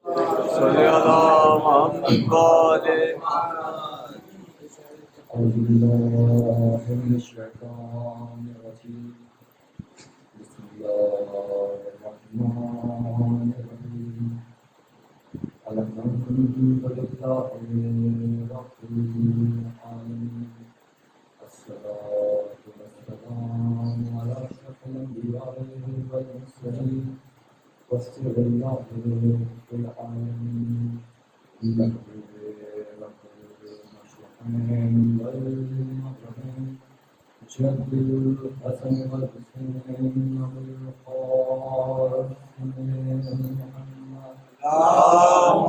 صلی اللہ محمد والے أعوذ بالله من الشيطان الرجيم بسم الله الرحمن الرحيم الحمد لله رب العالمين الصلاة والسلام على أشرف الأنبياء والمرسلين وسر الله في العالمين إنه رب المشرقين والمغربين جد الحسن والحسين والقاسم محمد اللهم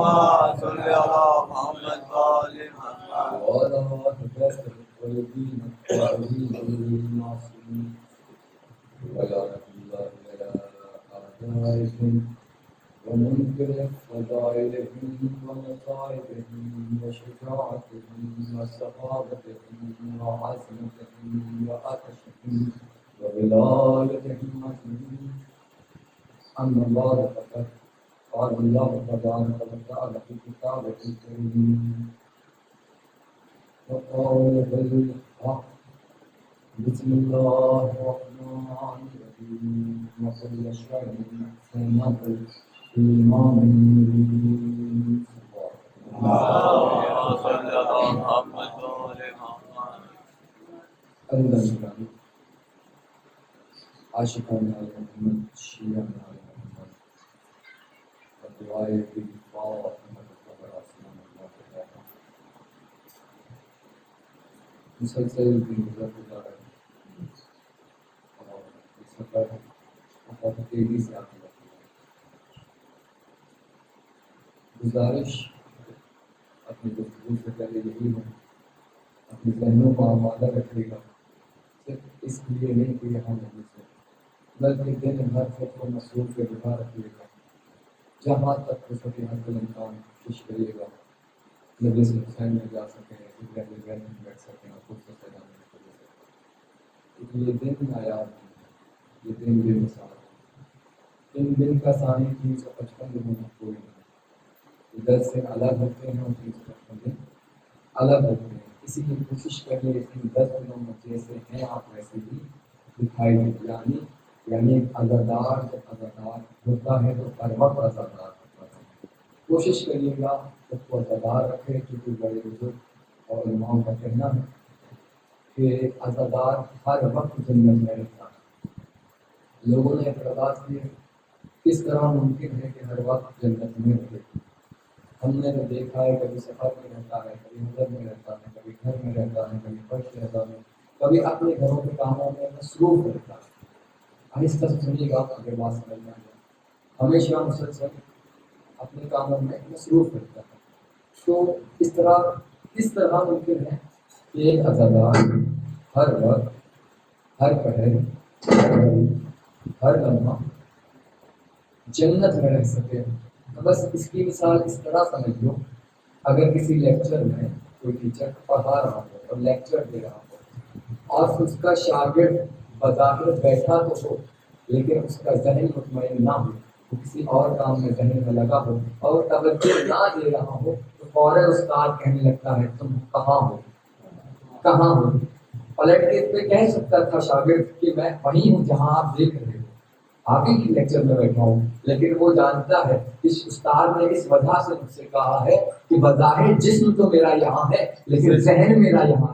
صل على محمد والے محمد وعلى أهل الطيبين الطاهرين المعصومين ولعنة الله على أعدائهم ومنكر فضائلهم ومصائبهم وشجاعتهم وسخاوتهم وعزمتهم وعطشهم وولايتهم أجمعين أما بعد فقد قال الله تبارك وتعالى في كتابه الكريم وقال بالحق بسم الله الرحمن الرحيم وكل شيء أحسنه في إمام مبين اللهم صل على محمد والے محمد اللہ عاشقان محمد شیعہ محمد اور دعائے کی فاطمہ قبر آسمان اللہ تعالی مسلسل دن گزر رہا ہے اور اس وقت بہت تیزی سے آگے بڑھ رہا ہے. گزارش اپنی گفتگو سے پہلے یہی ہے اپنے ذہنوں کو آمادہ رکھے گا صرف اس لیے نہیں کہ یہاں نہیں سے بلکہ دن بھر خود کو مصروف کے بٹھا رکھیے گا جہاں تک ہو سکے ہر دل امکان کوشش کریے گا مجلس حسین میں جا سکیں میں بیٹھ سکیں اور خود سے سجانے کی وجہ سے یہ دن نایاب ہے یہ دن بے مثال ہے ان دن کا ثانی 355 دنوں میں کوئی نہیں ادھر سے الگ ہوتے ہیں اور 355 دن الگ ہوتے ہیں اسی لیے کوشش کریے ان 10 دنوں میں جیسے ہیں آپ ویسے ہی دکھائی دے یعنی عزادار جب عزادار ہوتا ہے تو ہر وقت عزادار ہوتا ہے کوشش کریے گا خود کو عزادار رکھے کیونکہ بڑے بزرگ اور امام کا کہنا ہے کہ عزادار ہر وقت جنت میں رہتا ہے. لوگوں نے اعتراض کیے کس طرح ممکن ہے کہ ہر وقت جنت میں رہے. ہم نے تو دیکھا ہے کبھی سفر میں رہتا ہے کبھی نظر میں رہتا ہے کبھی گھر میں رہتا ہے کبھی فرش رہتا ہے کبھی اپنے گھروں کے کاموں میں مصروف رہتا ہے. آہستہ سے سنیے گا اگر بات سمجھ میں آ جائے ہمیشہ مسلسل اپنے کاموں میں مصروف رہتا ہے. تو اس طرح کس طرح ممکن ہے کہ ایک عزادار ہر وقت ہر پہر ہر گھڑی ہر لمحہ جنت میں رہ سکے. بس اس کی مثال اس طرح سمجھ لو اگر کسی لیکچر میں کوئی ٹیچر پڑھا رہا ہو اور لیکچر دے رہا ہو اور اس کا شاگرد بظاہر بیٹھا تو ہو لیکن اس کا ذہن مطمئن نہ ہو وہ کسی اور کام میں ذہن میں لگا ہو اور توجہ نہ دے رہا ہو تو فوراً استاد کہنے لگتا ہے تم کہاں ہو پلٹ کے اس پہ کہہ سکتا تھا شاگرد کہ میں وہیں ہوں جہاں آپ دیکھ رہے ہو آپ ہی کی لیکچر میں بیٹھا ہوں. لیکن وہ جانتا ہے اس استاد نے اس وجہ سے مجھ سے کہا ہے کہ بظاہر جسم تو میرا یہاں ہے لیکن ذہن میرا یہاں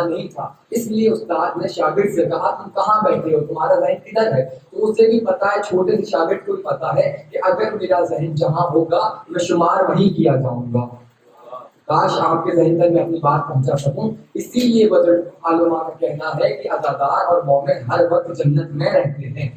نہیں تھا اس لیے استاد نے شاگرد سے کہا تم کہاں بیٹھے ہو تمہارا ذہن کدھر ہے. تو اسے بھی پتا ہے چھوٹے سے شاگرد کو بھی پتا ہے کہ اگر میرا ذہن جہاں ہوگا میں شمار وہیں کیا جاؤں گا. کاش آپ کے ذہن تک میں اپنی بات پہنچا سکوں. اسی لیے بزرگ علماء کا کہنا ہے کہ عزادار اور مومن ہر وقت جنت میں رہتے ہیں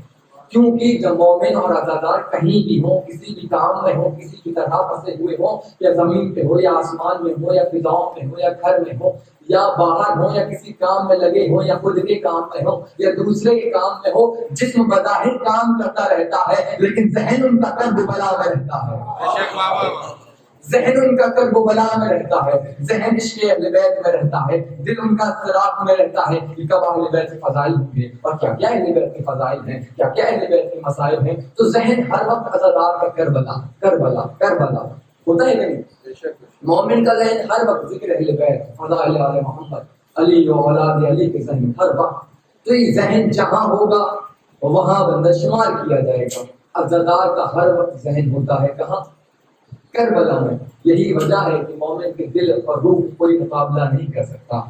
کیونکہ جب مومن اور عزادار کہیں بھی ہوں کسی بھی کام میں ہوں کسی کی طرح پھنسے ہوئے ہوں یا زمین پہ ہو یا آسمان میں ہو یا فضاؤں میں ہو یا گھر میں ہو یا باہر ہو یا کسی کام میں لگے ہو یا خود کے کام میں ہو یا دوسرے کے کام میں ہو جسم بظاہر کام کرتا رہتا ہے لیکن ذہن ان کا قلب بلا ہوا رہتا ہے. ذہن ان کا کرب و بلا میں رہتا ہے، ذہن عشق اہل بیت میں رہتا ہے، دل ان کا اضطراب میں رہتا ہے کہ کب اہل بیت کے فضائل ہوں گے اور کیا کیا اہل بیت کے فضائل ہیں، کیا کیا اہل بیت کے مسائل ہیں. تو ذہن ہر وقت عزادار کا کربلا کربلا کربلا ہوتا ہے نہیں. مومن کا ذہن ہر وقت ذکر اہل بیت، فضائل آل محمد، علی و اولاد علی کے ذہن ہر وقت. تو یہ ذہن جہاں ہوگا وہاں بندہ شمار کیا جائے گا. عزادار کا ہر وقت ذہن ہوتا ہے کہاں؟ کربلا میں. یہی وجہ ہے کہ مومن کے دل اور روح کوئی مقابلہ نہیں کر سکتا.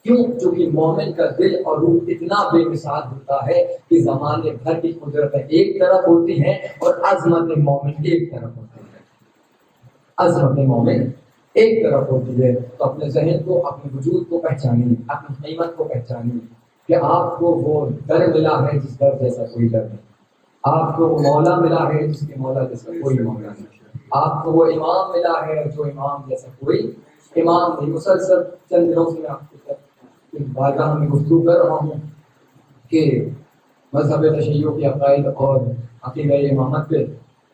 کیوں؟ چونکہ مومن کا دل اور روح اتنا بے مثال ہوتا ہے کہ زمانے بھر کی قدرتیں ایک طرف ہوتی ہیں اور عظمت مومن ایک طرف ہوتی ہے. عظمت مومن ایک طرف ہوتی ہے. تو اپنے ذہن کو، اپنے وجود کو پہچانیے، اپنی قیمت کو پہچانیے کہ آپ کو وہ در ملا ہے جس در جیسا کوئی در نہیں. آپ کو وہ مولا ملا ہے جس کے مولا جیسا کوئی مولا نہیں. آپ کو وہ امام ملا ہے جو امام جیسا کوئی امام نہیں. مسلسل چند دنوں سے میں آپ کے بارگاہ میں گفتگو کر رہا ہوں کہ مذہب تشیع کے عقائد اور عقیدہ امامت پہ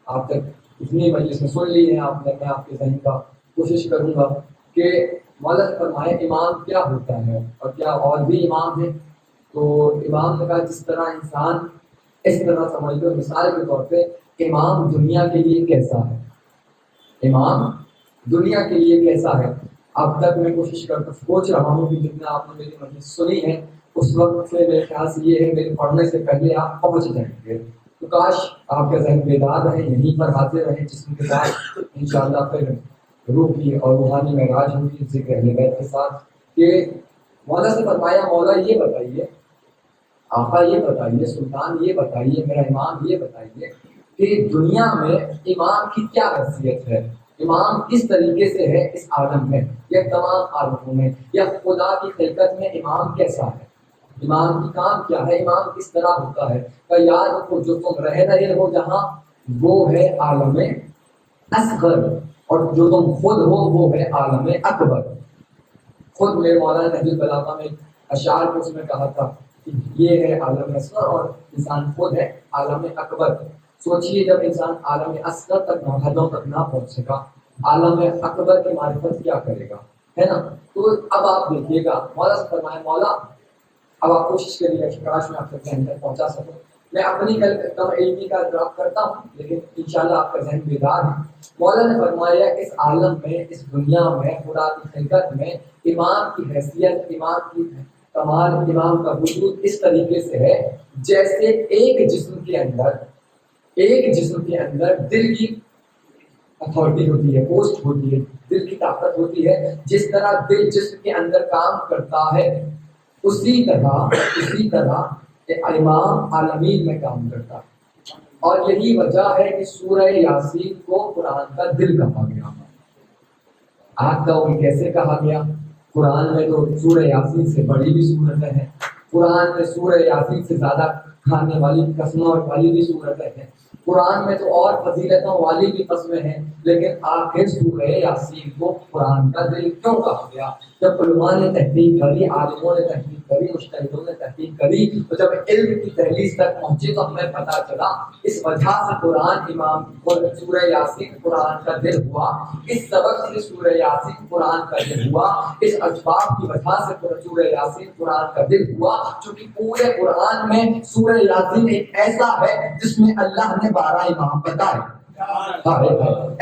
آپ تک اتنی مجلس میں سن لی ہے آپ نے. میں آپ کے ذہن کا کوشش کروں گا کہ مولا نے فرمایا امام کیا ہوتا ہے اور کیا اور بھی امام ہیں. تو امام نے کہا جس طرح انسان اس طرح سمجھ لو، مثال کے طور پہ امام دنیا کے لیے کیسا ہے، امام دنیا کے لیے کیسا ہے. اب تک میں کوشش کرتا سوچ رہا ہوں کہ جتنا آپ نے میری مجلس سنی ہے اس وقت سے میرے خیال سے یہ ہے میرے پڑھنے سے پہلے آپ پہنچ جائیں گے. تو کاش آپ کا ذہن بیدار رہے، یہیں پر حاضر رہے، جسم کے ساتھ انشاءاللہ پھر روح کی اور روحانی معراج ہوگی ذکر اہل بیت کے ساتھ. کہ مولا سے فرمایا مولا یہ بتائیے، آقا یہ بتائیے، سلطان یہ بتائیے، میرا امام یہ بتائیے کہ دنیا میں امام کی کیا حیثیت ہے، امام کس طریقے سے ہے اس عالم میں یا تمام عالموں میں، یا خدا کی خلقت میں امام کیسا ہے، امام کی کام کیا ہے، امام کس طرح ہوتا ہے. کہ یاد رکھو جو تم رہے ہو جہاں وہ ہے عالم اصغر اور جو تم خود ہو وہ ہے عالم اکبر. خود میرے مولانا نہج البلاغہ میں اشعار کو اس میں کہا تھا کہ یہ ہے عالم اصغر اور انسان خود ہے عالم اکبر. سوچئے جب انسان عالم اصغر تک حدوں تک نہ پہنچ سکا، عالم اکبر کی معرفت کیا کرے گا، ہے نا. تو اب آپ دیکھیے گا مولا سے فرمائے مولا اب آپ کوشش کریے کہ کاش میں آپ تک ذہن تک پہنچا سکوں. میں اپنی کم علمی کا اعتراف کرتا ہوں لیکن انشاءاللہ آپ کا ذہن بیدار ہے. مولا نے فرمایا اس عالم میں، اس دنیا میں، خدا کی خلقت میں امام کی حیثیت، امام کی کمال، امام کا وجود اس طریقے سے ہے جیسے ایک جسم کے اندر دل کی اتھارٹی ہوتی ہے، پوسٹ ہوتی ہے، دل کی طاقت ہوتی ہے. جس طرح دل جسم کے اندر کام کرتا ہے اسی طرح امام عالمین میں کام کرتا ہے. اور یہی وجہ ہے کہ سورہ یاسین کو قرآن کا دل کہا گیا. آگ کا ان کیسے کہا گیا؟ قرآن میں تو سورہ یاسین سے بڑی بھی صورتیں ہیں، قرآن میں سورہ یاسین سے زیادہ کھانے والی قسموں والی بھی صورتیں ہیں، قرآن میں تو اور فضیلتوں والی بھی قسمیں ہیں. لیکن آخر سورہ یاسین کو قرآن کا دل کیوں کہا گیا؟ جب علماء نے تحقیق کری، عالموں نے تحقیق کری، مجتہدوں نے تحقیق کری، تو جب علم کی دہلیز تک پہنچے تو ہمیں پتہ چلا اس وجہ سے قرآن امام سورہ یاسین قرآن کا دل ہوا، اس سبب سے سورہ یاسین قرآن کا دل ہوا، اس اسباب کی وجہ سے سورہ یاسین قرآن کا دل ہوا. چونکہ پورے قرآن میں سورہ یاسین ایک ایسا ہے جس میں اللہ نے 12 امام بتائے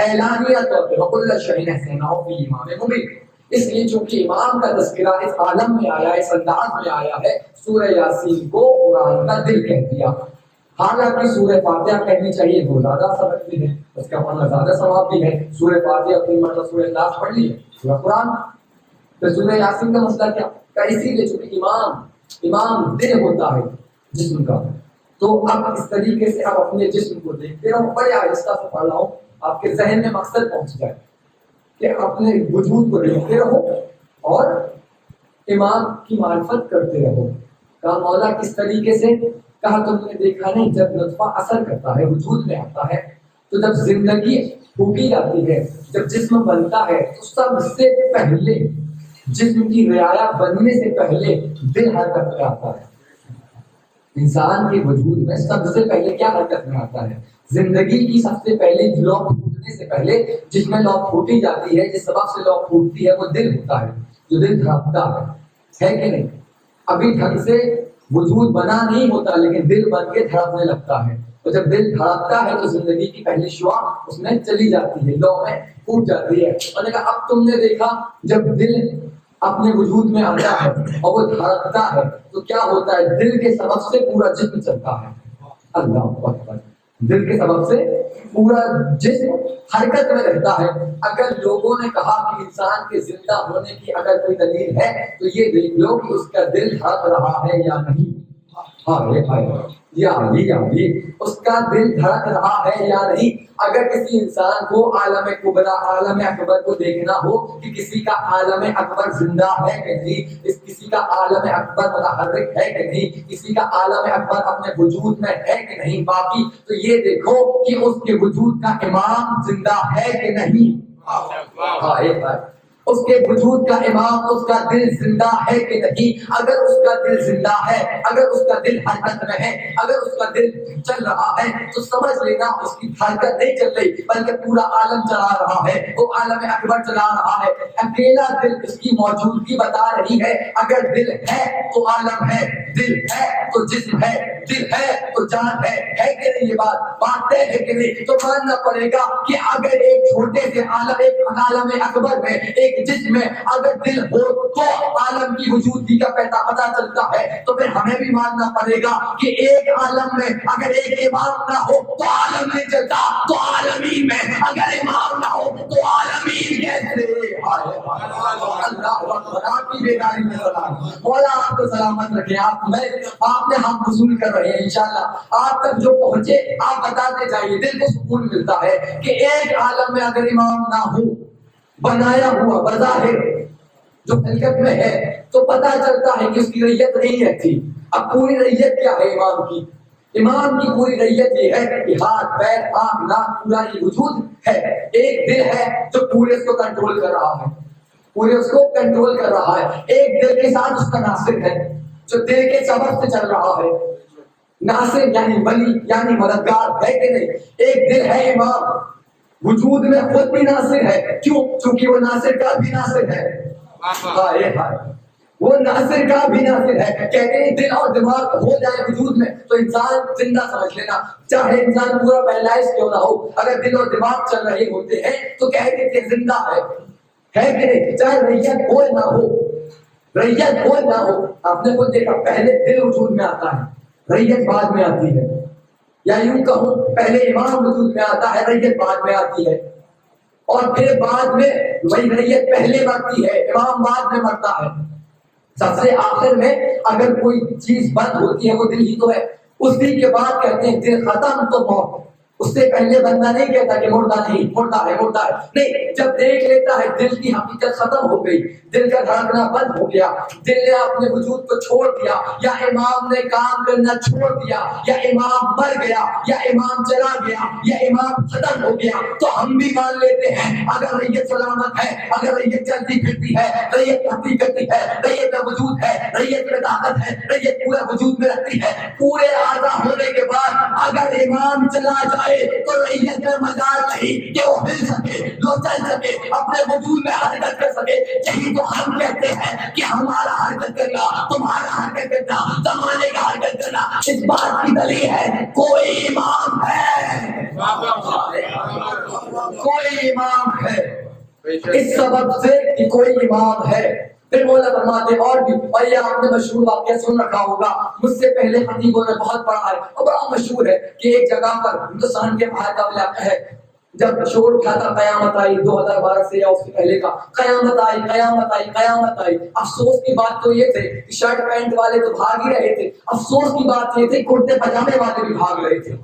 اعلانیہ طور پہ وَكُلَّ شَيْءٍ أَحْصَيْنَاهُ فِي إِمَامٍ مُبِينٍ. اس لیے چونکہ امام کا تذکرہ اس عالم میں آیا، اس انداز میں آیا ہے، سورہ یاسین کو قرآن کا دل کہہ دیا. حالانکہ سورہ فاتحہ کہنی چاہیے، وہ زیادہ سبق بھی ہے، اس کا پڑھنا زیادہ ثواب بھی ہے. سورہ فاتحہ 3 مرتبہ سورہ اخلاص پڑھ لیے، سورہ قرآن. پھر سورہ یاسین کا مسئلہ کیا؟ اسی لیے چونکہ امام دل ہوتا ہے جسم کا. تو اب اس طریقے سے آپ اپنے جسم کو دیکھتے رہو، بڑے آہستہ سے پڑھ رہا ہوں آپ کے ذہن میں مقصد پہنچ جائے کہ اپنے وجود کو دیکھتے رہو اور امام کی معرفت کرتے رہو. کہا مولا کس طریقے سے؟ کہا تم نے دیکھا نہیں جب نطفہ اثر کرتا ہے، وجود میں آتا ہے، تو جب زندگی پھونکی جاتی ہے، جب جسم بنتا ہے تو سب سے پہلے جسم کی رعایا بننے سے پہلے دل حرکت میں آتا ہے. انسان کے وجود میں سب سے پہلے کیا حرکت میں آتا ہے؟ زندگی کی سب سے پہلی جلوک پھوٹنے سے پہلے جس میں لو پھوٹی جاتی ہے، جس سبب سے لو پھوٹتی ہے، وہ دل ہوتا ہے، جو دل دھڑکتا ہے کہ نہیں؟ ابھی ڈھنگ سے وجود بنا نہیں ہوتا لیکن دل بن کے دھڑکنے لگتا ہے، اور جب دل دھڑکتا ہے تو زندگی کی پہلی شعاع اس میں چلی جاتی ہے، لو میں پھوٹ جاتی ہے۔ اور دیکھا اب تم نے دیکھا جب دل اپنے وجود میں آتا ہے اور وہ دھڑکتا ہے تو کیا ہوتا ہے؟ دل کے سبب سے پورا جسم چلتا ہے۔ اللہ اکبر! دل کے سبب سے پورا جسم حرکت میں رہتا ہے۔ اگر لوگوں نے کہا کہ انسان کے زندہ ہونے کی اگر کوئی دلیل ہے تو یہ دیکھ لو کہ اس کا دل دھڑک رہا ہے یا نہیں۔ اس کا دل دھڑک رہا ہے یا نہیں۔ اگر کسی انسان کو عالم کبریٰ، عالم اکبر کو دیکھنا ہو کہ کسی کا عالم اکبر زندہ ہے کہ نہیں، کسی کا عالم اکبر متحرک ہے کہ نہیں، کسی کا عالم اکبر اپنے وجود میں ہے کہ نہیں باقی، تو یہ دیکھو کہ اس کے وجود کا امام زندہ ہے کہ نہیں۔ اس کے وجود کا امام، اس کا دل زندہ ہے کہ نہیں؟ اگر اس کا دل زندہ ہے، اگر اس کا دل حرکت میں ہے، اگر اس کا دل چل رہا ہے تو سمجھ لینا اس کی حرکت نہیں چل رہی بلکہ پورا عالم چلا رہا ہے، وہ عالم اکبر چلا رہا ہے۔ اکیلا دل اس کی موجودگی بتا رہی ہے۔ اگر دل ہے تو عالم ہے، دل ہے تو جسم ہے، دل ہے تو جان ہے کہ نہیں؟ یہ بات طے ہے کہ نہیں؟ تو ماننا پڑے گا کہ اگر ایک چھوٹے سے عالم، ایک عالم اکبر میں، ایک جسم میں اگر دل ہو تو عالم کی وجودگی کا پتہ چلتا ہے، تو پھر ہمیں بھی ماننا پڑے گا کہ ایک عالم میں اگر ایک امام نہ ہو تو عالم نہیں چلتا، تو عالمین میں اگر امام نہ ہو تو عالمین کیسے؟ اللہ اکبر! آپ کی بیداری میں سلام، مولا آپ کو سلامت رکھے۔ آپ نے ہم وصول کر رہے ہیں انشاءاللہ، آپ تک جو پہنچے آپ بتاتے جائیے، دل کو سکون ملتا ہے کہ ایک عالم میں اگر امام نہ ہو، بنایا ہوا بظاہر جو حقیقت میں ہے، تو پتہ چلتا ہے کہ اس کی ریت نہیں رہتی۔ اب پوری ریت کیا ہے امام کی؟ امام کی پوری ریت یہ ہے کہ ہاتھ، پیر، آنکھ، ناک، پورا یہ وجود ہے۔ ایک دل ہے جو پورے اس کو کنٹرول کر رہا ہے، پورے اس کو کنٹرول کر رہا ہے۔ ایک دل کے ساتھ اس کا ناصر ہے جو دل کے سبب سے چل رہا ہے۔ ناصر یعنی ولی یعنی مددگار ہے کہ نہیں؟ ایک دل ہے امام، وجود میں خود بھی ناصر ہے، کیوں؟ چونکہ وہ ناصر کا بھی ناصر ہے۔ وہ ناصر کا بھی ناصر ہے۔ کہتے ہیں دل اور دماغ ہو جائے وجود میں تو انسان زندہ سمجھ لینا، چاہے انسان پورا پیرالائز کیوں نہ ہو، اگر دل اور دماغ چل رہے ہوتے ہیں تو کہتے ہیں زندہ ہے کہ نہیں؟ چاہے ریت بول نہ ہو، ریت بول نہ ہو۔ آپ نے خود دیکھا پہلے دل وجود میں آتا ہے، ریت بعد میں آتی ہے، یا یوں کہوں پہلے امام وجود میں آتا ہے، ریت بعد میں آتی ہے، اور پھر بعد میں وہی ریت پہلے مرتی ہے، امام بعد میں مرتا ہے۔ سب سے آخر میں اگر کوئی چیز بند ہوتی ہے وہ دل ہی تو ہے، اسی کے بعد کہتے ہیں دل ختم تو موت۔ اس سے پہلے بندہ نہیں کہتا کہ مردہ نہیں، مردہ ہے نہیں، جب دیکھ لیتا ہے دل کی حقیقت ختم ہو گئی، دل کا دھڑکنا بند ہو گیا، دل نے اپنے وجود کو چھوڑ دیا، یا امام نے کام کرنا چھوڑ دیا، یا امام مر گیا، یا امام چلا گیا، یا امام ختم ہو گیا، تو ہم بھی مان لیتے ہیں اگر ریت سلامت ہے، اگر ریت چلتی پھرتی ہے، ریت بھرتی کرتی ہے، ریت میں وجود ہے، ریت میں طاقت ہے، ریت پورا وجود میں رکھتی ہے، پورے اعضا ہونے کے بعد اگر امام چلا جائے تو ریت میں مجال نہیں کہ وہ ہل سکے، وہ چل سکے، اپنے وجود میں حرکت کر سکے۔ یہی تو ہم کہتے ہیں کہ ہمارا حرکت کرنا، تمہارا حرکت کرنا، زمانے کا حرکت کرنا، اس بات کی دلیل ہے کوئی امام ہے، کوئی امام ہے، اس سبب سے کہ کوئی امام ہے۔ پھر مولا فرماتے اور بھی، اور یہ آپ نے مشہور واقعہ سن رکھا ہوگا، مجھ سے پہلے خطیبوں نے بہت پڑھا ہے اور بڑا مشہور ہے کہ ایک جگہ پر ہندوستان کے باہر کا علاقہ ہے، جب شور اٹھا تھا قیامت آئی 2012 سے یا اس سے پہلے کا، قیامت آئی قیامت آئی قیامت آئی۔ افسوس کی بات تو یہ تھے کہ شرٹ پینٹ والے تو بھاگ ہی رہے تھے، افسوس کی بات یہ تھی کرتے پجامے والے بھی بھاگ رہے تھے۔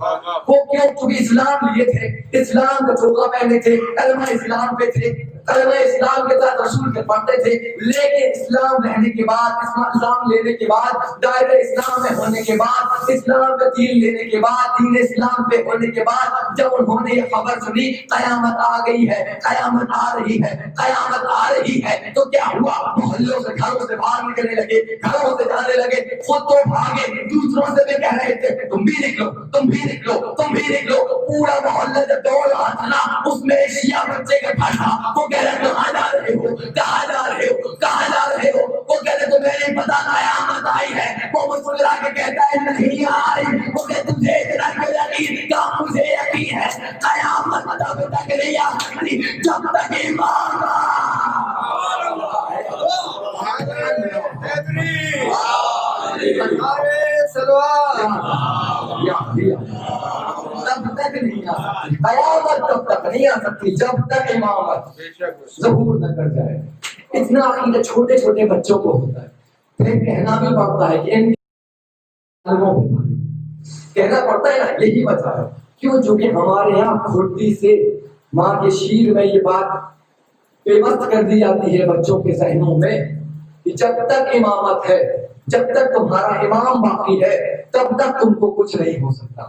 وہ کیوں؟ چونکہ اسلام لیے تھے، اسلام کا چوکا پہنے تھے، کلمہ اسلام پہ تھے، کلمہ اسلام کے ساتھ رسول کے پڑھتے تھے، لیکن اسلام رہنے کے بعد، اسلام لینے کے بعد، دائرہ اسلام میں ہونے کے بعد، اسلام کا دین لینے کے بعد، دین اسلام پہ ہونے کے بعد جب انہوں نے یہ خبر سنی قیامت آ گئی ہے، قیامت آ رہی ہے، قیامت آ رہی ہے، تو کیا ہوا؟ محلوں سے، گھروں سے باہر نکلنے لگے، گھروں سے جانے لگے، خود تو بھاگے، دوسروں سے بھی کہہ رہے تھے تم بھی نکلو، تم بھی نکلو، تم بھی نکلو۔ پورا محلہ جب دوڑ رہا تھا نا، اس میں شیعہ بچے کا تھا، وہ کہہ رہے کہاں جا رہے ہو، کہاں جا رہے ہو، کہاں جا رہے ہو؟ وہ کہتے تمہیں نہیں پتا قیامت آئی ہے۔ وہ مسکرا کے کہتا ہے نہیں آئی۔ وہ کہ تجھے اتنا کیوں یقین؟ کیا مجھے یقین ہے قیامت تب تک نہیں آ سکتی جب تک ایمان تب تک نہیں آ سکتی، قیامت تب تک نہیں آ سکتی جب تک امامت ظہور نہ کر جائے۔ اتنا عقیدہ چھوٹے چھوٹے بچوں کو ہوتا ہے، پھر کہنا بھی پڑتا ہے کہ ان کہنا پڑتا ہے نا، یہی وجہ ہے کیوں، جو کہ ہمارے یہاں کھوٹی سے ماں کے شیر میں یہ بات پیوست کر دی جاتی ہے بچوں کے ذہنوں میں کہ جب تک امامت ہے، جب تک تمہارا امام باقی ہے، تب تک تم کو کچھ نہیں ہو سکتا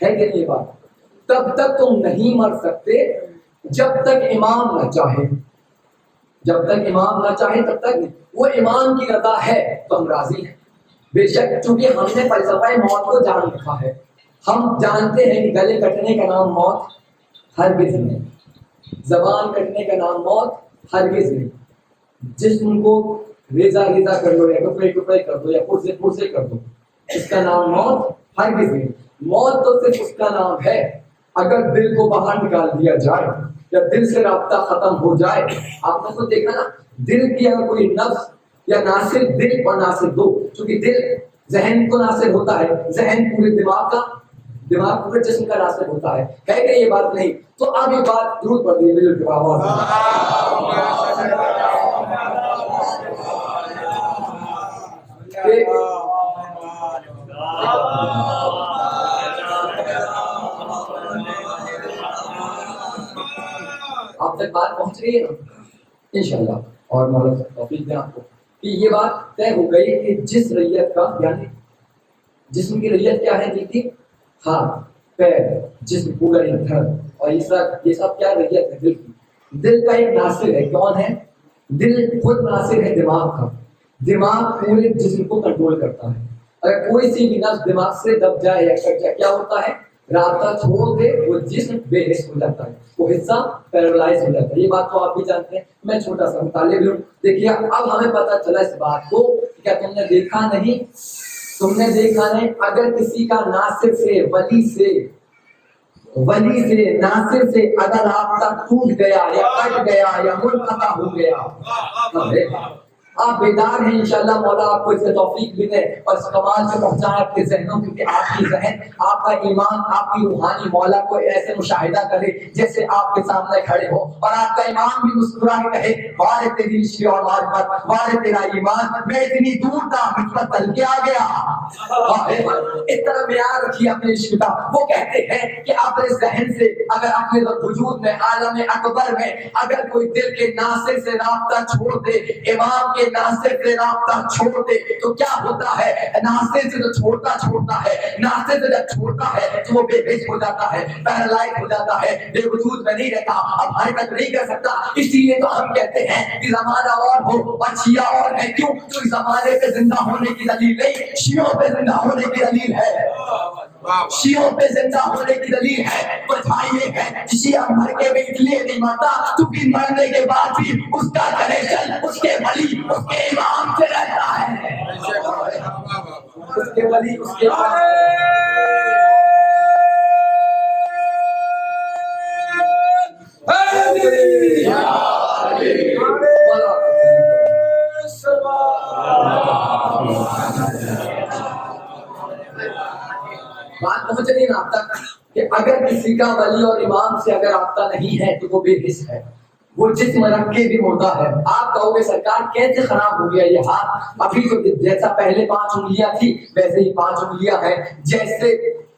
ہے کہ یہ بات؟ تب تک تم نہیں مر سکتے جب تک امام نہ چاہے، جب تک امام نہ چاہے تب تک نہیں۔ وہ امام کی رضا ہے تو ہم راضی ہیں، بے شک، چونکہ ہم نے فلسفہ موت کو جان رکھا ہے، ہم جانتے ہیں کہ گلے کٹنے کا نام موت ہرگز نہیں، زبان کٹنے کا نام موت ہرگز نہیں، جسم کو ریزہ ریزہ کر دو یا ٹکڑے ٹکڑے کر دو یا پرزے پرزے کر دو، اس کا نام موت ہرگز نہیں۔ موت تو صرف اس کا نام ہے اگر دل کو باہر نکال دیا جائے یا دل سے رابطہ ختم ہو جائے۔ آپ نے تو دیکھا نا، دل کی اگر کوئی نفس یا ناصر دل اور ناصر دو، چونکہ دل ذہن کو ناصر ہوتا ہے، ذہن پورے دماغ کا، دماغ پورے جسم کا ناصر ہوتا ہے کہ یہ بات نہیں؟ تو اب یہ بات ضرور پڑ گئی میرے آواز آپ تک بات پہنچ رہی ہے نا انشاءاللہ، اور مولانا توفیق دیں آپ کو کہ یہ بات طے ہو گئی کہ جس ریت کا، یعنی جسم کی ریت کیا ہے جی کی؟ ہاتھ پیر جسم پورا دھڑ، اور یہ سب کیا ریت ہے؟ دل کی۔ دل کا ایک ناصر ہے، کون ہے؟ دل خود ناصر ہے دماغ کا، دماغ پورے جسم کو کنٹرول کرتا ہے۔ اگر کوئی سی بھی نفس دماغ سے دب جائے یا کٹ جائے، کیا ہوتا ہے؟ رابطہ چھوڑ دے، وہ جسم بے حس ہو جاتا ہے، وہ حصہ پیرالائز ہو جاتا ہے۔ یہ بات تو آپ بھی جانتے ہیں، میں چھوٹا سا طالب ہوں۔ دیکھیے اب ہمیں پتہ چلا اس بات کو، کیا تم نے دیکھا نہیں؟ تم نے دیکھا نہیں، اگر کسی کا ناصر سے، ولی سے ناصر سے اگر رابطہ ٹوٹ گیا یا کٹ گیا یا منقطع ہو گیا، آپ بیدار ہیں انشاءاللہ، مولا آپ کو اس سے توفیق بھی دے اور اس کمال سے پہنچائے آپ کے ذہنوں، کیونکہ آپ کی ذہن، آپ کا ایمان، آپ کی روحانی مولا کو ایسے مشاہدہ کرے جیسے آپ کے سامنے کھڑے ہو، اور آپ کا ایمان بھی مسکرا کے کہے وارے تیری عشق اور معرفت، وارے تیرا ایمان، میں اتنی دور تھا مجھ پر تل کے آ گیا۔ اس طرح معیار رکھیے اپنے عشق کا۔ وہ کہتے ہیں کہ اپنے ذہن سے اگر اپنے وجود میں، عالم اکبر میں اگر کوئی دل کے ناصر سے رابطہ چھوڑ دے، امام کے ناصر سے رابطہ چھوڑ دے، تو کیا ہوتا ہے؟ ناصر سے جو چھوڑتا ہے، ناصر سے جب چھوڑتا ہے تو وہ بے حس ہو جاتا ہے، پیرالائز ہو جاتا ہے، بے وجود میں نہیں رہتا، اب حرکت نہیں کر سکتا۔ اس لیے تو ہم کہتے ہیں کہ زمانہ اور ہو اور شیعہ اور ہے، کیوں؟ تو اس زمانے پہ زندہ ہونے کی دلیل نہیں، شیعوں پہ زندہ ہونے کی دلیل ہے، شیعوں پہ زندہ ہونے کی دلیل ہے۔ وجہ یہ ہے کہ شیعہ مر کے بھی اس لیے نہیں مرتا کیونکہ مرنے کے بعد بھی اس کا کنیکشن اس کے ولی، اس کے امام سے رہتا ہے، اس کے ولی، اس کے امام بات پہنچ رہی نا آپ تک کہ اگر کسی کا ولی اور امام سے اگر رابطہ نہیں ہے تو وہ بے حس ہے، وہ جسم رکھ کے بھی مردہ ہے۔ آپ کہو گے سرکار کیسے خراب ہو گیا یہ ہاتھ؟ ابھی تو جیسا پہلے 5 انگلیاں تھی ویسے ہی 5 انگلیاں ہیں، جیسے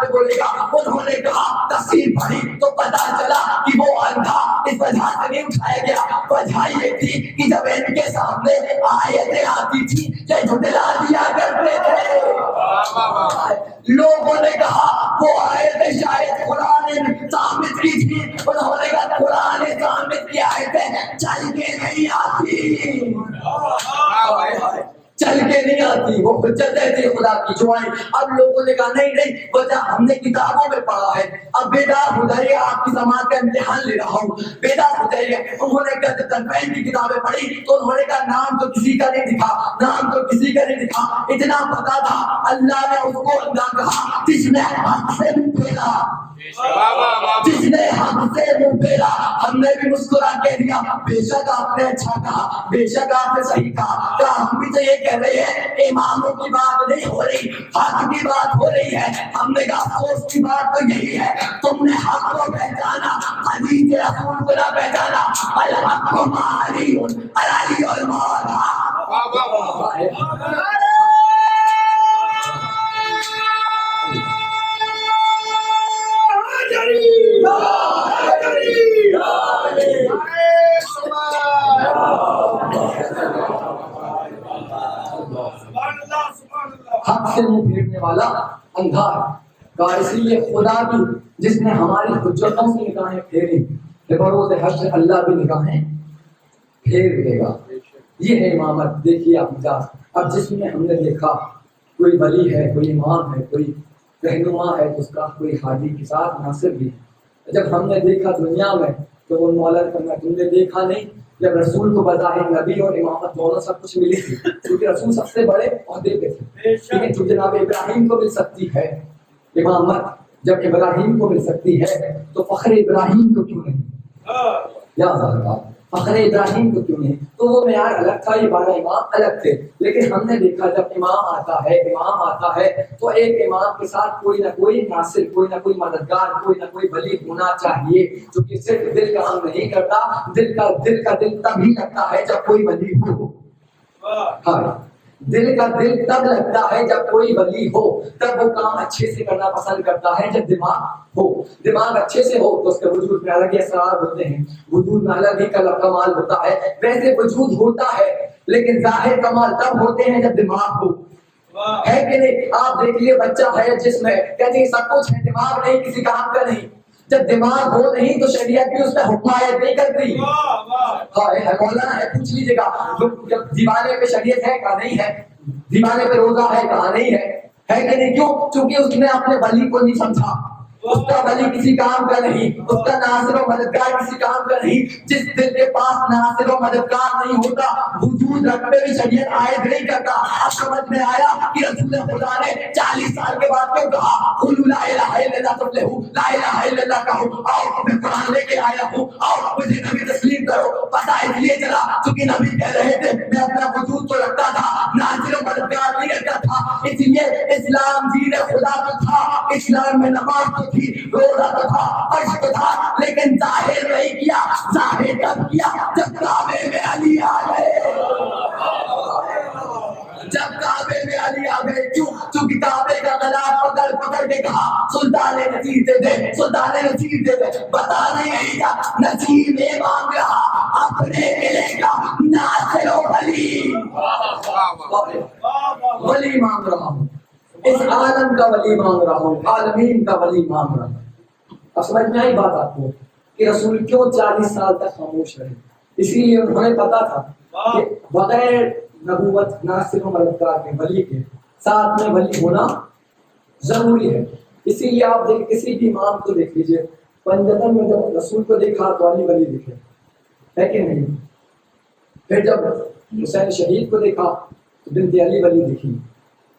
کے بولے گا. انہوں نے کہا تفسیر پڑھی تو پتا چلا کہ وہ اندھا اس وجہ سے نہیں اٹھایا گیا. وجہ یہ تھی کہ جب ان کے سامنے آیتیں آتی تھی یہ جھٹلا دیا کرتے تھے. لوگوں نے کہا وہ آیتیں شاید قرآن ثابت کی تھی. انہوں نے کہا قرآن ثابت کی آیتیں چل کے نہیں آتی, چل کے نہیں آتی, وہ حجتیں تھی خدا کی جو آئی. اب لوگوں نے کہا نہیں نہیں وجہ ہم نے کتابوں میں پڑھا ہے. اب بیدار ہو جائیے, آپ کی سماعت کا امتحان لے رہا ہوں, بیدار ہو جائیے. انہوں نے کہا تنوین کی کتابیں پڑھی تو انہوں نے کہا نام تو کسی کا نہیں دکھا, نام تو کسی کا نہیں دکھا. اتنا پتا تھا اللہ نے اس کو اندھا کہا جس نے حق سے منہ پھیرا, جس نے حق سے منہ پھیرا. ہم نے بھی مسکرا کے دیا بے شک آپ نے اچھا کہا, بے شک آپ نے صحیح کہا. ہم بھی تو یہ کہہ رہے ہیں اماموں کی بات نہیں ہو رہی, حق کی بات ہو رہی ہے. ہم نے کہا افسوس کی بات تو یہی ہے تم نے حق کو پہچانا, حدیث رسول کو نہ پہچانا. الحق علی علی المولا. حق سے منہ پھیرنے والا اندھا ہے. اس لیے خدا بھی جس نے ہماری حجتوں سے نگاہیں پھیری بروز حشر اللہ بھی نگاہیں پھیر دے گا. یہ ہے امامت. دیکھیے آپ مجاز, اب جس میں ہم نے دیکھا کوئی ولی ہے, کوئی امام ہے, کوئی رہنما ہے, اس کا کوئی حادی کے ساتھ ناصر بھی ہے. جب ہم نے دیکھا دنیا میں تو وہ مولا کرنا تم نے دیکھا نہیں جب رسول کو بظاہر نبی اور امامت دونوں سب کچھ ملی تھی, کیونکہ رسول سب سے بڑے عہدے پہ تھے. لیکن جو جناب ابراہیم کو مل سکتی ہے امامت, جب ابراہیم کو مل سکتی ہے تو فخر ابراہیم کو کیوں نہیں, یا فخر ابراہیم کو کیوں نہیں. تو وہ معیار الگ تھا, یہ 12 امام الگ تھے. لیکن ہم نے دیکھا جب امام آتا ہے تو ایک امام کے ساتھ کوئی نہ کوئی ناصر, کوئی نہ کوئی مددگار, کوئی نہ کوئی ولی ہونا چاہیے. جو کہ صرف دل کام نہیں کرتا, دل کا دل تبھی لگتا ہے جب کوئی ولی ہو. ہاں, دل کا دل تب لگتا ہے جب کوئی ولی ہو, تب وہ کام اچھے سے کرنا پسند کرتا ہے. جب دماغ ہو, دماغ اچھے سے ہو تو اس کے وجود میں الگ ہی اسرار ہوتے ہیں, وجود میں الگ ہی کمال ہوتا ہے. ویسے وجود ہوتا ہے لیکن ظاہر کمال تب ہوتے ہیں جب دماغ ہو, ہے کہ نہیں. آپ دیکھیے بچہ ہے جس میں کہتے ہیں سب کچھ ہے, دماغ نہیں, کسی کام کا نہیں. جب دماغ ہو نہیں تو شریعت بھی اس پہ حکمایت نہیں کرتی. ہاں مولانا ہے, پوچھ لیجیے گا جب دیوانے پہ شریعت ہے کہاں نہیں ہے, دیوانے پہ روزہ ہے کہاں نہیں ہے کہ نہیں. کیوں؟ چونکہ اس نے اپنے ولی کو نہیں سمجھا. اس کا ولی کسی کام کا نہیں, اس کا ناصر و مددگار کسی کام کا نہیں. جس دل کے پاس ناصر و مددگار نہیں ہوتا وجود رکھتے بھی شریعت عائد نہیں کرتا. اب سمجھ میں آیا کہ رسول خدا نے 40 سال کے بعد کیوں کہا قولوا لا الہ الا اللہ تفلحوا, لا الہ الا اللہ کہو. آؤ میں قرآن لے کے آیا ہوں, آؤ مجھے نبی تسلیم کرو. پتہ اس لیے چلا کیونکہ نبی کہہ رہے تھے میں اپنا وجود تو رکھتا تھا, ناصر و مددگار نہیں رکھتا تھا. اس لیے اسلام دین خدا تو تھا, اسلام میں نماز تو تھی, روزہ تو تھا, حج تو تھا, لیکن ظاہر نہیں کیا. ظاہر کب کیا؟ جب کعبے میں علی آ گئے. جب کعبے میں علی آ گئے. کیوں؟ چونکہ کعبے کا غلاف پکڑ کے کہا سلطان نصیر دے دے, سلطان نصیر دے دے. بتا نہیں کیا نصیر نے مانگ رہا اپنے ملے گا ناصر و ولی. ولی مانگ رہا ہوں, اس عالم کا ولی مانگ رہا ہوں, عالمین کا ولی مانگ رہا ہوں. اب سمجھ میں آئی بات آپ کو کہ رسول کیوں 40 سال تک خاموش رہے. اسی لیے انہوں نے پتا تھا کہ بغیر نبوت ناصر و مددگار کے ولی کے ساتھ میں ولی ہونا ضروری ہے. اسی لیے آپ دیکھ کسی بھی امام کو دیکھ لیجیے, پنجتن میں جب رسول کو دیکھا تو علی ولی دکھے, ہے کہ نہیں. پھر جب حسین شہید کو دیکھا تو بنت علی ولی دکھی,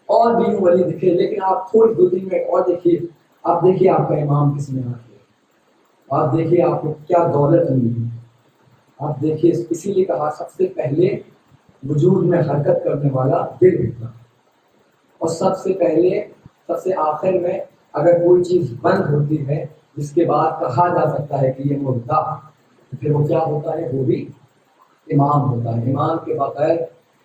اور بھی ولی دکھے. لیکن آپ تھوڑی 2 دن میں اور دیکھیے, آپ دیکھیے آپ کا امام کس میں آ گیا, آپ دیکھیے آپ کو کیا دولت ملی. آپ دیکھیے اسی لیے کہا سب سے پہلے وجود میں حرکت کرنے والا دل ہوتا, اور سب سے پہلے سب سے آخر میں اگر کوئی چیز بند ہوتی ہے جس کے بعد کہا جا سکتا ہے کہ یہ مردہ, پھر وہ کیا ہوتا ہے, وہ بھی امام ہوتا ہے. امام کے بغیر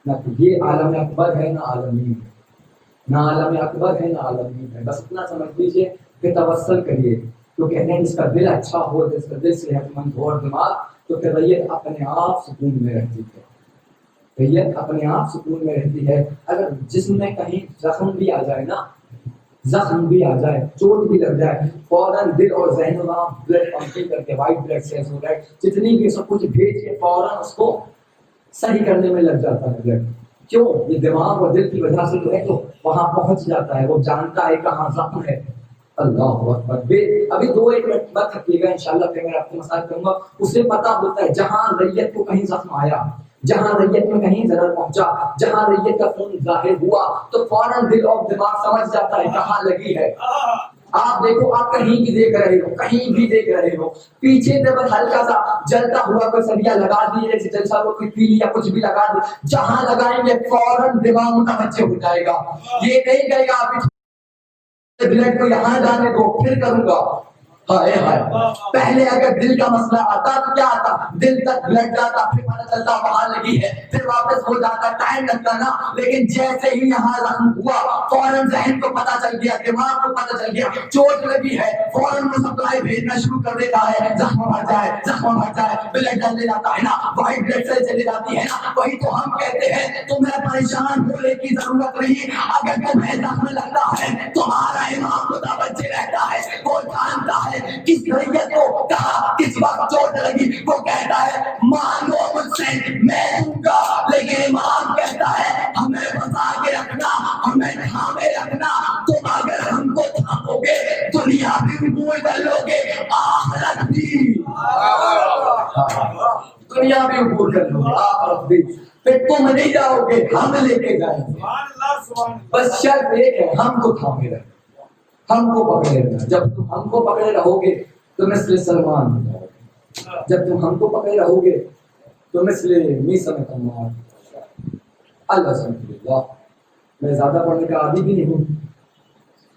نہ یہ عالم اکبر ہے نہ عالمین ہے. نہ عالم اکبر ہے نہ عالمین ہے. بس اتنا سمجھ لیجیے کہ توسل کریے. تو کہتے ہیں جس کا دل اچھا ہو، جس کا دل صحت مند ہو اور دماغ، تو طبیعت اپنے آپ سکون میں رہتی ہے. طبیعت اپنے آپ سکون میں رہتی ہے. اگر جسم میں کہیں زخم بھی آ جائے نا، زخم بھی آ جائے، چوٹ بھی لگ جائے، فوراً دل اور ذہن وہاں بلڈ پمپنگ کر کے وائٹ بلڈ سیلز ہو جائے، جتنی بھی سب کچھ بھیج کے فوراً اس کو صحیح کرنے میں لگ جاتا ہے بلڈ. کیوں؟ یہ دماغ اور دل کی وجہ سے جو ہے تو وہاں پہنچ جاتا ہے، وہ جانتا ہے کہاں زخم ہے. اللہ اکبر. ابھی 2-1 منٹ بعد تھکیے گا انشاءاللہ، پھر میں آپ کو مساج کروں گا. اسے پتا ہوتا ہے جہاں ریت کو کہیں زخم آیا، جہاں ریت میں کہیں ضرر پہنچا، جہاں ریت کا خون ظاہر ہوا، تو فوراً دل اور دماغ سمجھ جاتا ہے کہاں لگی ہے. آپ دیکھو، آپ کہیں بھی دیکھ رہے ہو، کہیں بھی دیکھ رہے ہو، پیچھے جب ہلکا سا جلتا ہوا کوئی سریا لگا دیے، جیسے جلسہ کو کوئی تیلی یا کچھ بھی لگا دی، جہاں لگائیں گے فوراً دماغ متوجہ ہو جائے گا. یہ نہیں کہے گا آپ بلڈ کو یہاں جانے دو پھر کروں گا. ہائے ہائے. پہلے اگر دل کا مسئلہ آتا تو کیا آتا؟ دل تک بلڈ جاتا، پھر پتہ چلتا وہاں لگی ہے، پھر واپس ہو جاتا، ٹائم لگتا نا. لیکن جیسے ہی یہاں زخم ہوا، فوراً ذہن کو پتہ چل گیا، دماغ کو پتہ چل گیا چوٹ لگی ہے، فوراً وہ سپلائی بھیجنا شروع کر دیتا ہے. زخم بھر جائے، زخم بھر جائے، بلڈ چلنے جاتا ہے نا، وائٹ بلڈ سیل چلی جاتی ہے نا. وہی تو ہم کہتے ہیں تمہیں پریشان ہونے کی ضرورت نہیں. اگر تمہیں زخم لگتا ہے، تمہارا امام متوجہ رہتا ہے، وہ جانتا ہے کس ریت کو کہاں کس وقت چوٹ لگی. وہ کہتا ہے مانگو مجھ سے میں دوں گا، لیکن امام کہتا ہے ہمیں بتا کے رکھنا، ہمیں تھامے رکھنا. تم اگر ہم کو تھامو گے دنیا بھی عبور کر لو گے، آخرت بھی، دنیا بھی عبور کر لو گے، آخرت بھی. پھر تم نہیں جاؤ گے، ہم لے کے جائیں گے. بس شرط ایک ہے، ہم کو تھامے رکھنا، ہم کو پکڑے رہنا. جب تم ہم کو پکڑے رہو گے تو مثل سلمان ہو جاؤ گے. جب تم ہم کو پکڑے رہو گے تو مثل میثم عمار. اللہ سبحانہ اللہ. میں زیادہ پڑھنے کا عادی بھی نہیں ہوں،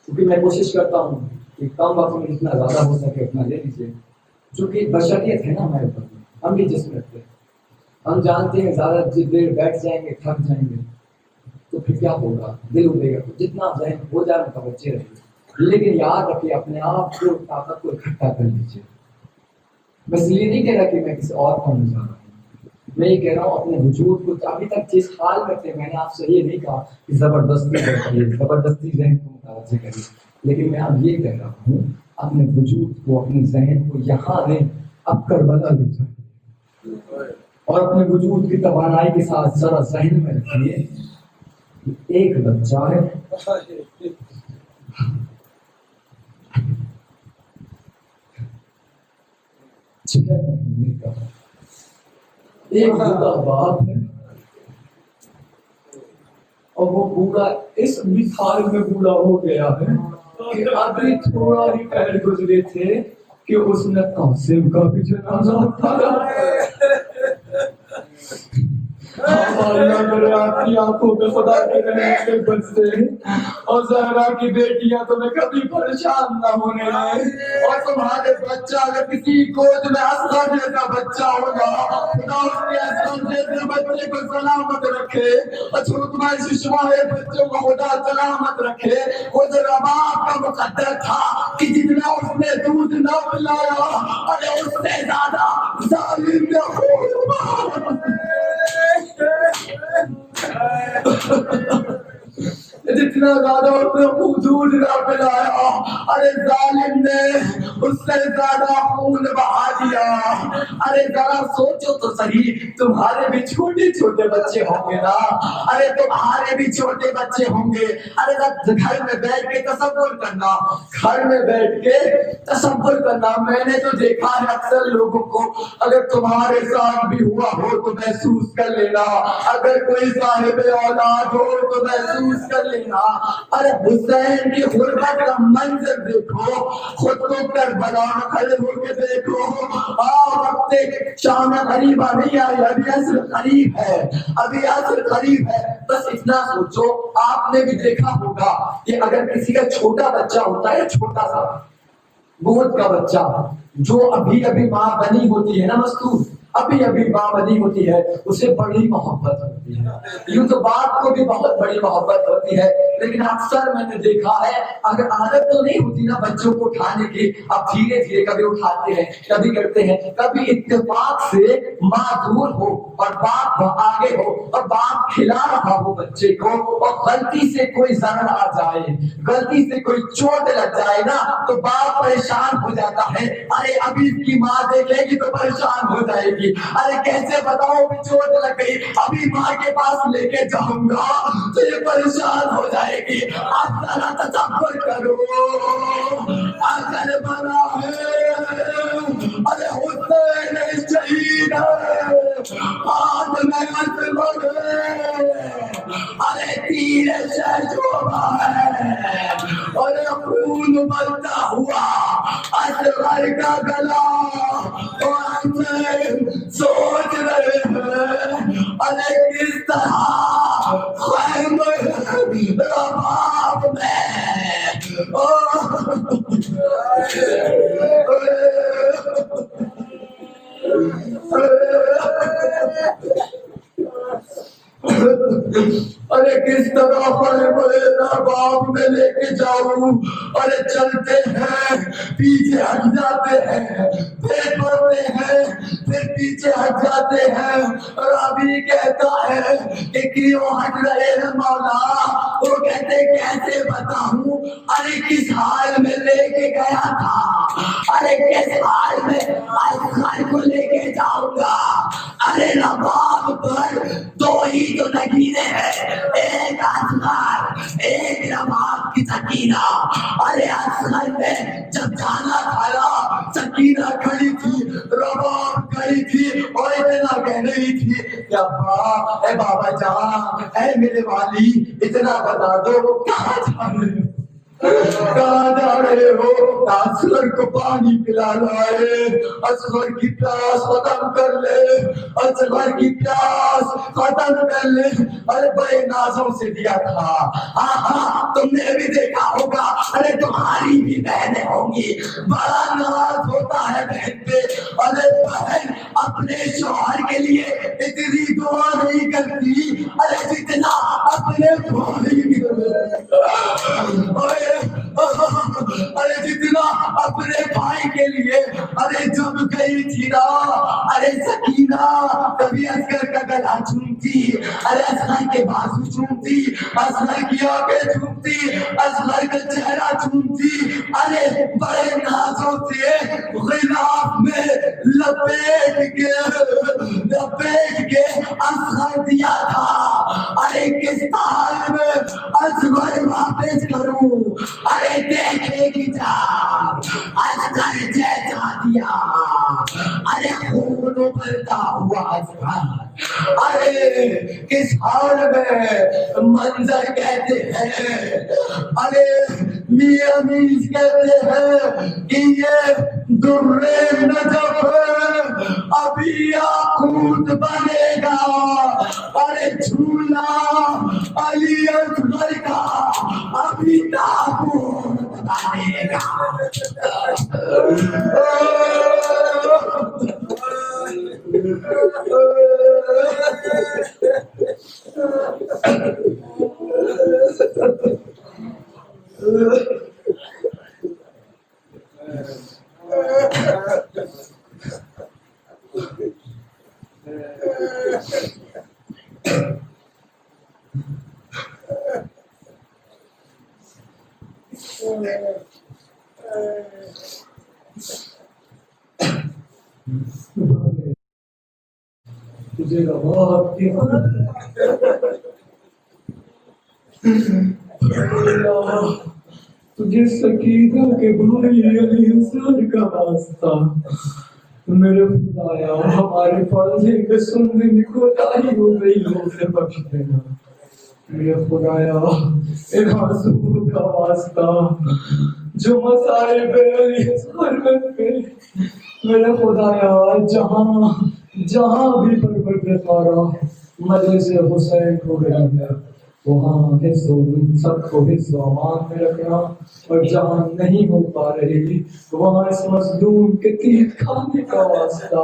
کیونکہ میں کوشش کرتا ہوں کہ کم وقت میں جتنا زیادہ ہو سکے اتنا لے لیجیے. چونکہ بشریت ہے نا ہمارے اوپر، ہم بھی جسم رکھتے ہیں. ہم جانتے ہیں زیادہ دیر بیٹھ جائیں گے، تھک جائیں گے تو پھر کیا ہوگا، دل اٹھے گا. تو جتنا ذہن ہو جائے متوجہ رہیے، لیکن یاد رکھیے اپنے آپ کو طاقت کو اکٹھا کر لیجیے. میں اس لیے نہیں کہہ رہا کہ میں کسی اور کو نہیں جا رہا ہوں، میں یہ کہہ رہا ہوں اپنے وجود کو. ابھی تک جس حال میں تھے، میں نے آپ سے یہ نہیں کہا کہ زبردستی کریے، زبردستی ذہن کو متوجہ کریے، لیکن میں اب یہ کہہ رہا ہوں اپنے وجود کو، اپنے ذہن کو یہاں لیں، اب کربلا لے جائیں، اور اپنے وجود کی توانائی کے ساتھ ذرا ذہن میں رکھیے ایک بچہ ہے، 6 مہینے کا، ایک بوڑھا باپ ہے، اور وہ بوڑھا اس مثال میں بوڑھا ہو گیا ہے کہ ابھی تھوڑا ہی پہلے گزرے تھے کہ اس نے قاسم کا بھی جنازہ اٹھایا. اللہ میرے آپ کی آنکھوں میں خدا کے رحمت سے بچتے ہیں، اور زہرا کی بیٹیاں تمہیں کبھی پریشان نہ ہونے دیں. اور تمہارے بچہ اگر کسی گود میں اصغر جیسا بچہ ہوگا، خدا اس کے اصغر جیسے بچے کو سلامت رکھے. اچھا تمہارے ششماہے بچوں کو خدا سلامت رکھے. وہ ذرا باپ کا مقدر تھا کہ جتنا اس نے دودھ نہ پلایا، ارے اس سے زیادہ ظالم نے خون جتنا زیادہ اس نے دودھ نہ پلایا، ارے ظالم نے اس سے زیادہ خون بہا دیا. ارے ذرا سوچو تو صحیح، تمہارے بھی چھوٹے چھوٹے بچے ہوں گے نا، ارے تمہارے بھی چھوٹے بچے ہوں گے. ارے گھر میں بیٹھ کے تصور کرنا، گھر میں بیٹھ کے تصور کرنا. میں نے تو دیکھا ہے اکثر لوگوں کو، اگر تمہارے ساتھ بھی ہوا ہو تو محسوس کر لینا، اگر کوئی صاحب اولاد ہو تو محسوس کر لینا. ارے حسین کی غربت کا منظر دیکھو، خود کو کربلا میں کھڑے ہو کے دیکھو. وقت شام قریبا نہیں آئی، ابھی عصر قریب ہے، ابھی عصر قریب ہے. بس اتنا سوچو، آپ نے بھی دیکھا ہوگا کہ اگر کسی کا چھوٹا بچہ ہوتا ہے، چھوٹا سا گود کا بچہ جو ابھی ابھی ماں بنی ہوتی ہے نا، مستور ابھی ابھی ماں بنی ہوتی ہے، اسے بڑی محبت ہوتی ہے. یوں تو باپ کو بھی بہت بڑی محبت ہوتی ہے، لیکن اکثر میں نے دیکھا ہے اگر عادت تو نہیں ہوتی نا بچوں کو اٹھانے کی، اب دھیرے دھیرے کبھی اٹھاتے ہیں کبھی کرتے ہیں، کبھی اتفاق سے ماں دور ہو اور باپ آگے ہو اور باپ کھلا رہا ہو بچے کو، اور غلطی سے کوئی ضرر آ جائے، غلطی سے کوئی چوٹ لگ جائے نا تو باپ پریشان ہو جاتا ہے، ارے ابھی اس کی ماں دیکھے گی تو پریشان ہو جائے گی، ارے کیسے بتاؤ کہ چوٹ لگ گئی، ابھی ماں کے پاس لے کے جاؤں گا تو یہ پریشان ہو جائے گی۔ آپ ذرا تصور کرو اگر بنا ہے ارے حسین شہید ہے، ہاتھ میں اسود ہے، ارے تیر شہزادہ ہے، ارے خون بہتا ہوا اصغر کا گلا، اور حسین سوچ رہے ہیں ارے کس طرح خیمے رباب میں ارے کس طرح خیمے رباب میں لے کے جاؤں، ارے چلتے ہیں پیچھے ہٹ جاتے ہیں، پھر بڑھتے ہیں پھر پیچھے ہٹ جاتے ہیں، رابی کہتا ہے کہ کیوں ہٹ رہے ہیں مولا؟ وہ کہتے کیسے بتاؤں، ارے کس حال میں لے کے گیا تھا، ارے کس حال میں اصغر کو لے کے جاؤں گا، ارے رباب پر دو ہی تو نگینے ہیں، ایک اصغر ایک رباب کی سکینہ، ارے اصغر میں جب جانا تھا سکینہ کھڑی تھی، رباب کھڑی تھی، اور اتنا کہہ رہی تھی کہ ابا اے بابا جان اے میرے والی اتنا بتا دو کہاں جا رہے ہو، کہاں جا رہے ہو؟ اصغر کو پانی پلا لائے، اصغر کی پیاس ختم کر لے، اصغر کی پیاس ختم کر لے، ارے بڑے نازوں سے دیا تھا، ہاں ہاں تم نے بھی دیکھا ہوگا، ارے تمہاری بھی بہنیں ہوں گی، بڑا ناز ہوتا ہے بہن پہ، ارے بہن اپنے شوہر کے لیے اتنی دعا نہیں کرتی، ارے جتنا اپنے بھائی کی ارے جتنا اپنے بھائی کے لیے، ارے جب گئی تھی نا ارے سکینہ کبھی اصغر کا گلا چومتی، ارے اصغر کے بازو چومتی، اصغر کی آنکھیں چومتی، اصغر کا چہرہ چومتی، ارے بڑے نازوں سے غلاف میں لپیٹ کے اصغر دیا تھا، ارے کس حال میں اصغر واپس کروں، ارے دیکھے گی جب اصغر جیسا دیا، ارے خون ابلتا ہوا اصغر، ارے کس حال میں منظر کہتے ہیں، ارے میاں میز کہتے ہیں کہ یہ درِ نجف ابھی یاقوت بنے گا، ارے جھولا علی اصغر کا ابھی تابوت بنے گا۔ تجھے رباب کی تجھے سکینہ کے بھائی علی اصغر کا واسطہ، میرے خدایا ہمارے پڑھنے کے سننے میں کوتاہی ہو گئی ہو سے بخش دینا، میرے خدایا ان آنسوؤں کا واسطہ جو مصائب علی اصغر میں تھے، میرے خدایا جہاں بھی پروردگارا مجلس حسین ہو گئی ہے وہاں سب کو حفظ و امان میں رکھنا، اور جہاں نہیں ہو پا رہی وہاں اس مظلوم کے تیر کھانے کا واسطہ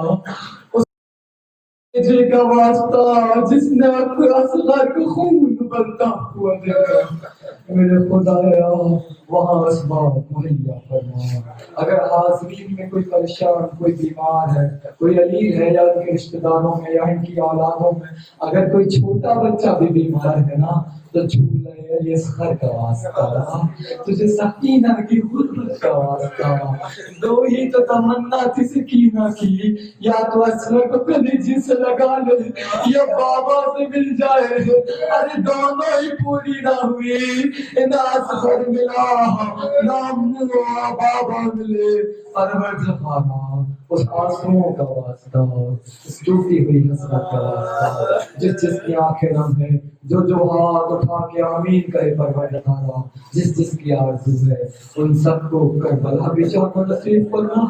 جی کا واسطہ جس نے اپنے اصغر کا خون بنتا ہوا دیکھا، میرے خدایا وہاں اسباب مہیا فرما۔ اگر حاضرین میں کوئی پریشان، کوئی بیمار ہے، کوئی علیل ہے یا ان کے رشتہ داروں میں یا ان کی اولادوں میں اگر کوئی چھوٹا بچہ بھی بیمار ہے نا تو جھول رہے یہ سخر کا واسطہ، تجھے سکینہ کی غربت کا واسطہ، دو ہی تو تمنا تھی سکینہ کی، یا تو اصغر کو کلیجی سے لگا لے یا بابا سے مل جائے، ارے دونوں ہی پوری نہ ہوئی، نہ اصغر ملا نہ بابا ملے، پروردگارا اس آنسوؤں کا واسطہ، اس ٹوٹی ہوئی حسرت کا واسطہ، جس کی آنکھیں نم ہے، جو ہاتھ اٹھا کے آمین کہے پروردگارا، جس کی آرزو ہے ان سب کو کربلا بھی جانا نصیب فرما،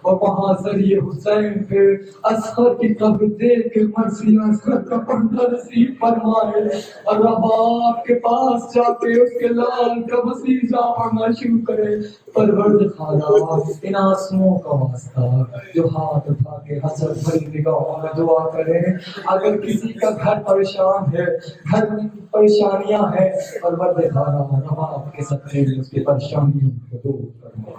اور وہاں ذریعے حسین پہ اصغر کی قبر دیکھ کے مرثیہ اصغر کا پردہ نصیب فرمائے، اور رباب کے پاس جا کے اس کے لال کا مسیحا پڑھنا شروع کرے۔ پروردگارا ان آنسوؤں کا واسطہ جو ہاتھ اٹھا کے حسرت بھری نگاہوں میں دعا کرے، اگر کسی کا گھر پریشان ہے، گھر میں پریشانیاں ہیں، پروردگارا رباب کے صدقے میں اس کی پریشانیوں کو دور فرما۔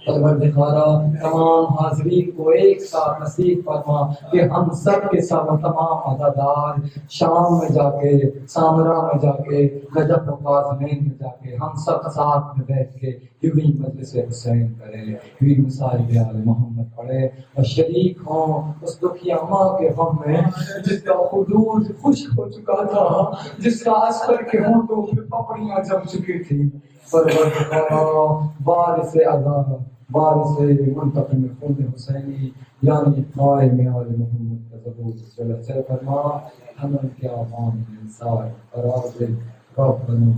پروردگارا تمام حاضرین کو ایک ساتھ نصیب فرما کہ ہم سب کے ساتھ تمام عزادار شام میں جا کے، سامرا میں جا کے، نجف و قازمین میں جا کے ہم سب ساتھ میں بیٹھ کے یوہی مجلس حسین کریں، یوہی مصائب آل محمد پڑھے اور شریک ہوں اس دکھیا ماں کے غم میں جس کا خدود خشک ہو چکا تھا، جس کا اصغر کے ہونٹوں پہ پپڑیاں جم چکی تھی۔ پروردگارا بارش عذاب، بارش منتقم خون حسینی یعنی قائم آل محمد کا ظہور چل فرما، ہمیں کیا عوام انصار فراز ربنا